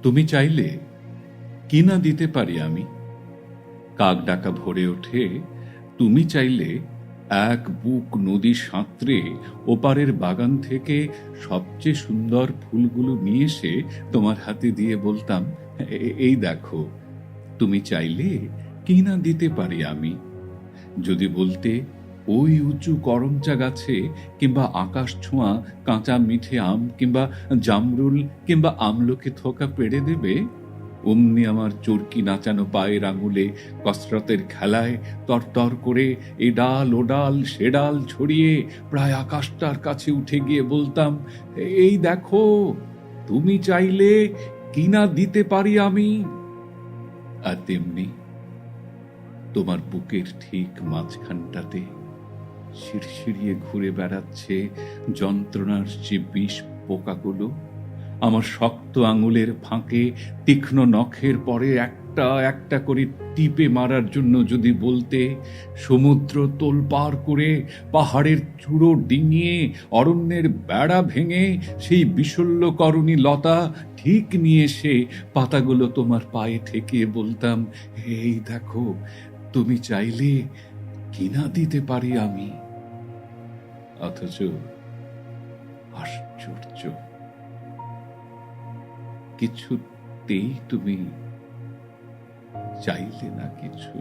তুমি চাইলে কিনা দিতে পারি আমি। কাক ডাকা ভরে ওঠে, তুমি চাইলে এক বুক নদী সাঁতরে ওপারের বাগান থেকে সবচেয়ে সুন্দর ফুলগুলো নিয়ে এসে তোমার হাতে দিয়ে বলতাম, এই দেখো। তুমি চাইলে কিনা দিতে পারি আমি। যদি বলতে, ওই উঁচু করমচা গাছে কিংবা আকাশ ছোঁয়া কাঁচা মিঠে আম কিংবা জামরুল কিংবা আমলকি থোকা পেড়ে দেবে, অমনি আমার চরকি নাচানো পায়ের আঙুলে কসরতের খেলায় তরতর করে এ ডাল ও ডাল সে ডাল ছড়িয়ে প্রায় আকাশটার কাছে উঠে গিয়ে বলতাম, এই দেখো, তুমি চাইলে কিনা দিতে পারি আমি। আর তেমনি তোমার বুকের ঠিক মাঝখানটাতে শিরশিরিয়ে ঘুরে বেড়াচ্ছে যন্ত্রণার যে বিষ পোকাগুলো। আমার শক্ত আঙুলের ফাঁকে তীক্ষ্ণ নখের পরে একটা একটা করে টিপে মারার জন্য যদি বলতে, সমুদ্র তোলপাড় করে পাহাড়ের চূড়ো ডিঙিয়ে অরণ্যের বেড়া ভেঙে সেই বিশল্যকরণী লতা ঠিক নিয়ে এসে পাতাগুলো তোমার পায়ে ঠেকিয়ে বলতাম, এই দেখো, তুমি চাইলে কিনা দিতে পারি আমি। অথচ আশ্চর্য, কিছুতেই তুমি চাইলে না কিছু।